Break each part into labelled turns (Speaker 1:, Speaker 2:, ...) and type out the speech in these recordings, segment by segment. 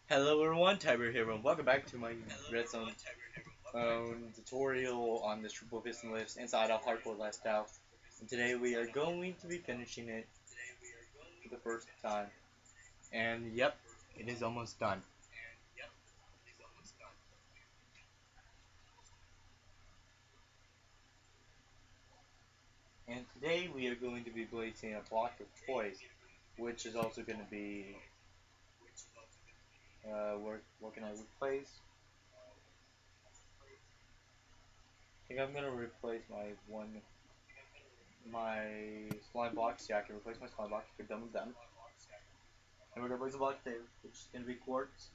Speaker 1: Hello everyone, TyBear here, and welcome back to my redstone tutorial on this triple piston lifts inside of hardcore lifestyle. And today we are going to be finishing it for the first time. And yep, it is almost done. And today we are going to be placing a block of toys, which is also going to be what can I replace? I think I'm going to replace my slime box. Yeah, I can replace my slime box. We're done with them. And we're going to place a block there, which is going to be quartz.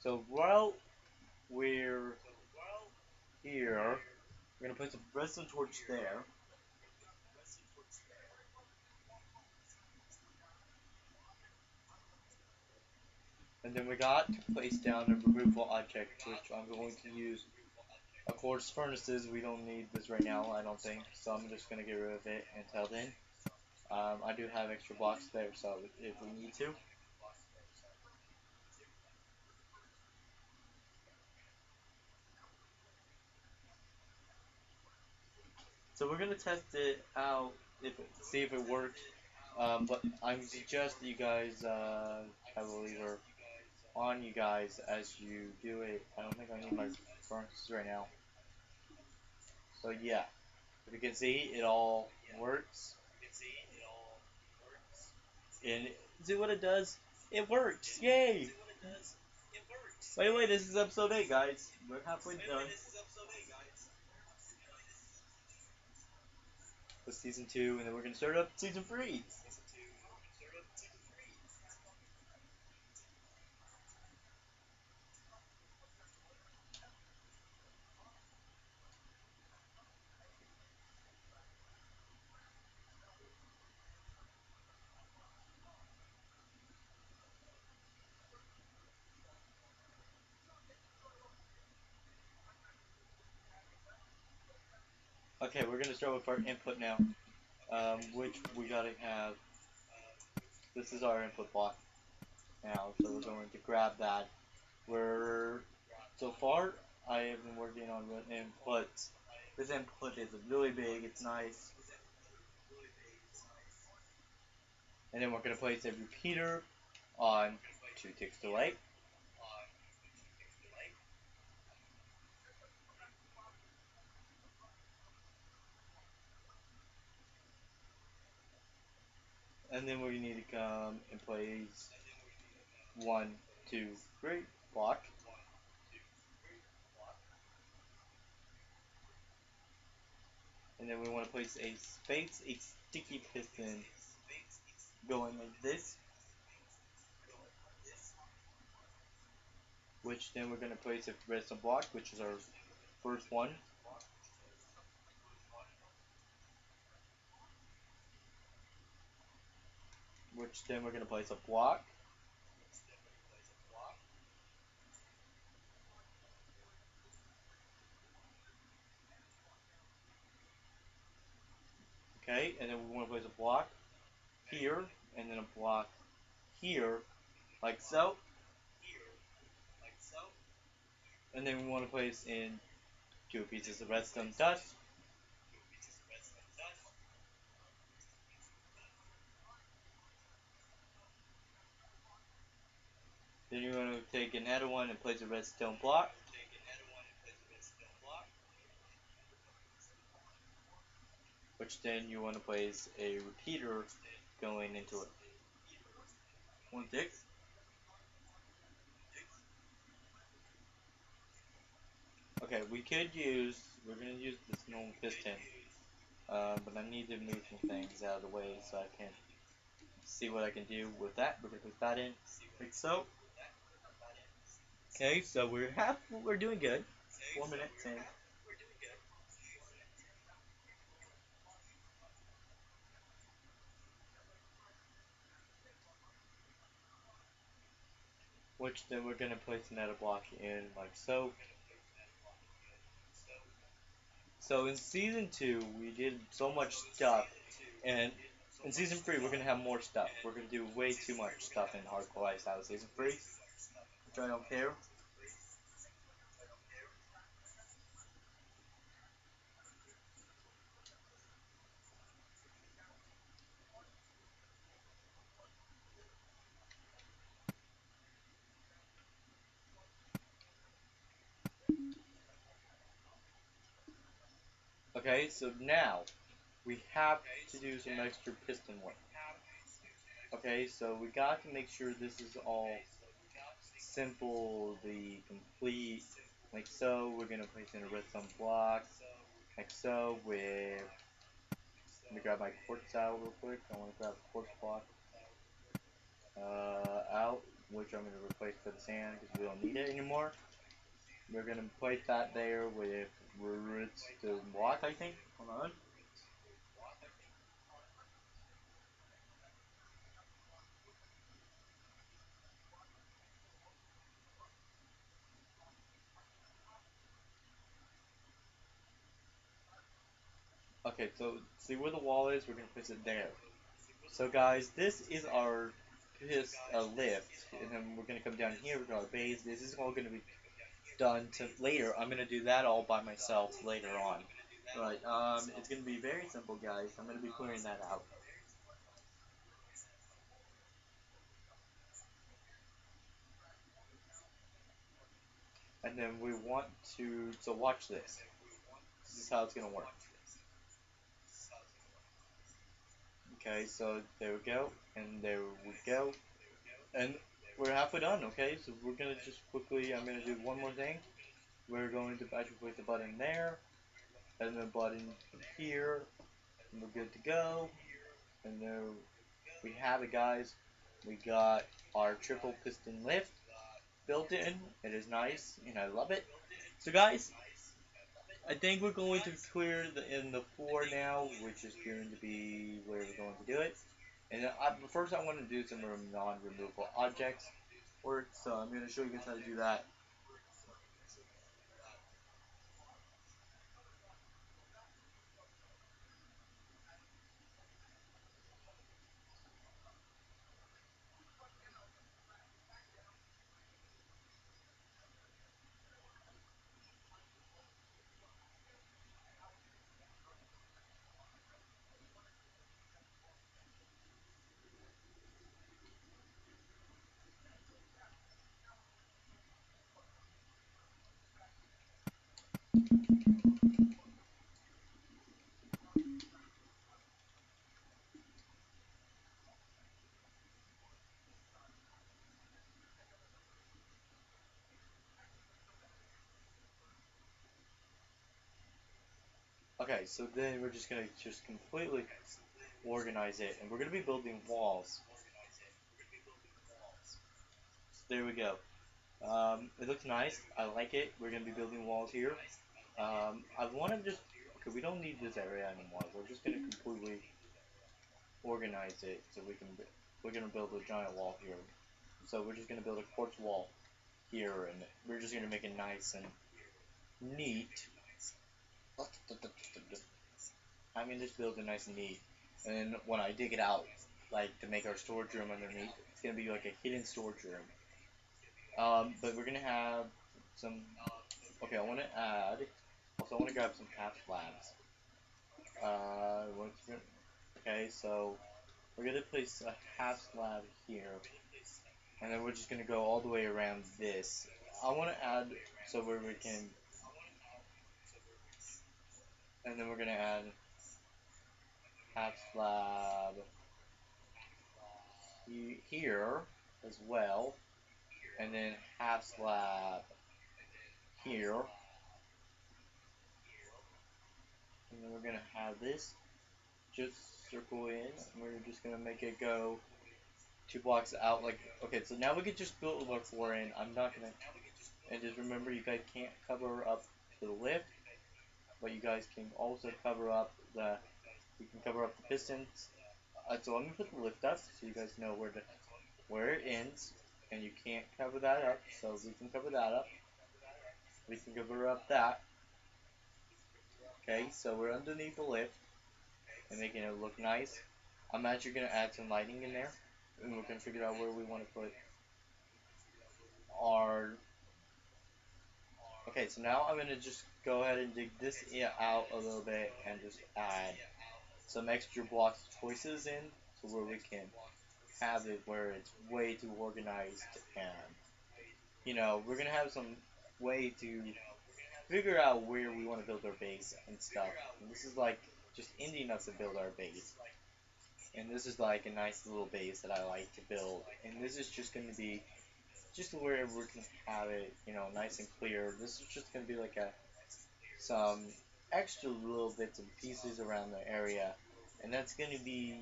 Speaker 1: So while we're here, we're gonna place a redstone torch there, and then we got to place down a removable object, which I'm going to use. Of course, furnaces. We don't need this right now, I don't think. So I'm just gonna get rid of it until then. I do have extra blocks there, so if we need to. So we're gonna test it out, see if it works. But I suggest you guys have a lever on you guys as you do it. I don't think I need my furnaces right now. So yeah, if you can see, it all works. And see what it does? It works! Yay! By the way, this is episode 8, guys. We're halfway done with season 2, and then we're gonna start up season 3. Okay, we're gonna start with our input now, which we gotta have. This is our input block now, so we're going to grab that. We're so far, I have been working on inputs. This input is really big. It's nice. And then we're going to place a repeater on 2 ticks delay. And then we need to come and place 1, 2, 3 block. And then we want to place a space, a sticky piston going like this. Which then we're going to place a redstone block, which is our first one. Which then we're going to place a block. Okay, and then we want to place a block here, and then a block here, like so. And then we want to place in 2 pieces of redstone dust. Then you're going to take another one and place a redstone block. Which then you want to place a repeater going into it. 1 tick. Okay, we're going to use this normal piston. But I need to move some things out of the way so I can see what I can do with that. We're going to put that in, like so. Okay, so we're doing good. 4 minutes in. Which then we're going to place another block in like so. So in season two, we did so much stuff, and in season three, we're gonna have more stuff. We're gonna do way too much stuff in Hardcore Lifestyle season three, which I don't care. Okay, so now we have to do some extra piston work. Okay, so we got to make sure this is all simple, the complete, like so. We're gonna place in a redstone block, like so. With let me grab my quartz out real quick. I want to grab a quartz block out, which I'm gonna replace for the sand because we don't need it anymore. We're gonna place that there with redstone block, I think. Hold on. Okay, so see where the wall is? We're gonna place it there. So guys, this is our lift, and then we're gonna come down here with our base. This is all gonna be done to later. I'm gonna do that all by myself later on. Right. It's gonna be very simple, guys. I'm gonna be clearing that out, and then we want to. So watch this. This is how it's gonna work. Okay. So there we go, and there we go, and we're halfway done. Okay. So we're gonna just quickly. I'm gonna do one more thing. We're going to actually place the button there, and the button here, and we're good to go. And there we have it, guys. We got our triple piston lift built in. It is nice, and I love it. So, guys, I think we're going to clear in the floor now, which is going to be where we're going to do it. And first, I want to do some non-removable objects work. So I'm going to show you guys how to do that. Okay, so then we're just going to just completely organize it, and we're going to be building walls. There we go. It looks nice. I like it. We're gonna be building walls here. I want to just okay. We don't need this area anymore. We're just gonna completely organize it so we can. We're gonna build a giant wall here. So we're just gonna build a quartz wall here, and we're just gonna make it nice and neat. I'm gonna just build it nice and neat, and then when I dig it out, like to make our storage room underneath, it's gonna be like a hidden storage room. But we're gonna have some. Okay, I want to add. Also, I want to grab some half slabs. Okay, so we're gonna place a half slab here, and then we're just gonna go all the way around this. I want to add so where we can, and then we're gonna add half slab here as well, and then half slab here, and then we're gonna have this just circle in. And we're just gonna make it go 2 blocks out. Like okay, so now we can just build our floor in. I'm not gonna. And just remember, you guys can't cover up the lift, but you guys can also cover up the. You can cover up the pistons. So I'm gonna put the lift up so you guys know where it ends, and you can't cover that up. So we can cover that up. We can cover up that. Okay, so we're underneath the lift and making it look nice. I'm actually gonna add some lighting in there, and we're gonna figure out where we want to put our. Okay, so now I'm gonna just go ahead and dig this out a little bit and just add some extra blocks choices in to where we can have it where it's way too organized, and we're gonna have some way to figure out where we want to build our base and stuff. And this is like just ending up to build our base. And this is like a nice little base that I like to build. And this is just going to be just where we can have it, nice and clear. This is just going to be like some extra little bits and pieces around the area. And that's going to be,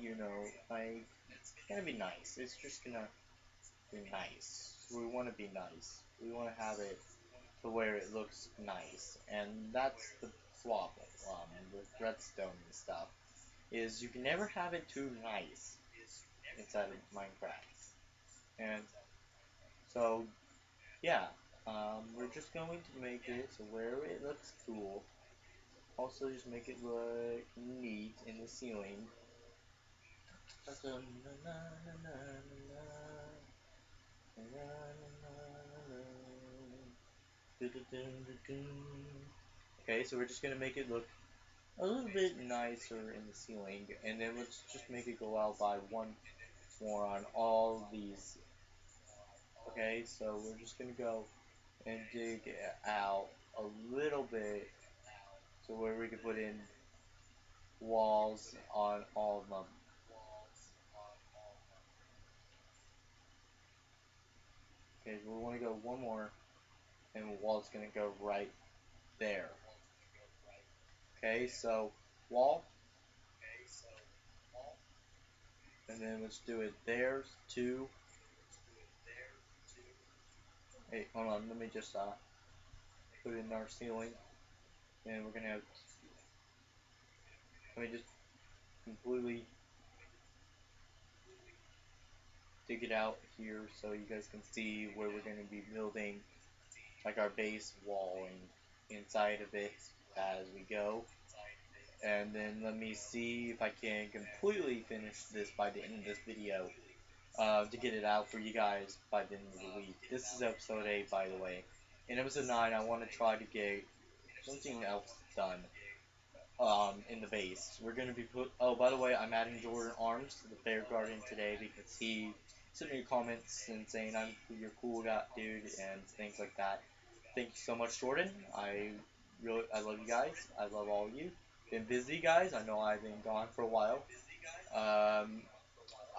Speaker 1: like, it's going to be nice. It's just going to be nice. We want to be nice. We want to have it to where it looks nice. And that's the problem with redstone and stuff, is you can never have it too nice inside of Minecraft. And so, yeah, we're just going to make it so where it looks cool. Also, just make it look neat in the ceiling. Okay, so we're just gonna make it look a little bit nicer in the ceiling, and then let's just make it go out by one more on all these. Okay, so we're just gonna go and dig out a little bit to where we can put in walls on all of them. Okay, so we want to go one more, and the wall's gonna go right there. Okay, so wall, and then let's do it there, two. Hey, hold on, let me just put it in our ceiling, and we're gonna have, let me just completely dig it out here so you guys can see where we're gonna be building like our base wall and inside of it as we go. And then let me see if I can completely finish this by the end of this video, to get it out for you guys by the end of the week. This is episode 8, by the way. In episode 9, I want to try to get something else done in the base. We're going to be oh, by the way, I'm adding Jordan Arms to the Bear Garden today because he sent me comments and saying you're cool guy, dude, and things like that. Thank you so much, Jordan. I love you guys. I love all of you. Been busy, guys. I know I've been gone for a while. I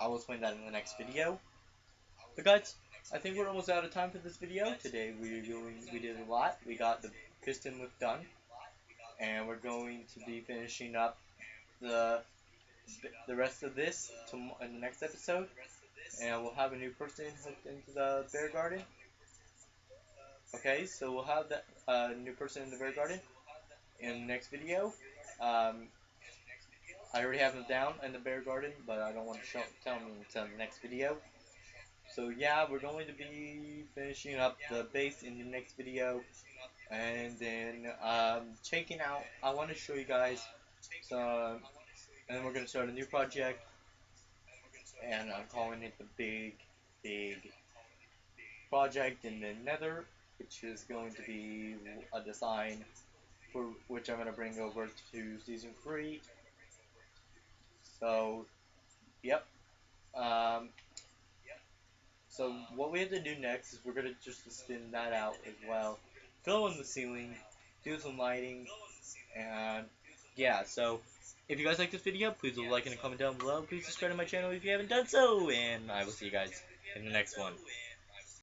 Speaker 1: will explain that in the next video. But guys, I think we're almost out of time for this video. Today we did a lot. We got the piston lift done, and we're going to be finishing up the the rest of this in the next episode, and we'll have a new person hooked into the bear garden. Okay, so we'll have that new person in the bear garden in the next video. Um, I already have them down in the bear garden, but I don't want to tell them until the next video. So yeah, we're going to be finishing up the base in the next video, and then checking out. I want to show you guys some, and then we're going to start a new project, and I'm calling it the big project in the Nether, which is going to be a design for which I'm going to bring over to season 3. So, yep. Um, so what we have to do next is we're going to just spin that out as well, fill in the ceiling, do some lighting, and yeah, so if you guys like this video, please leave a like and a comment down below. Please subscribe to my channel if you haven't done so, and I will see you guys in the next one.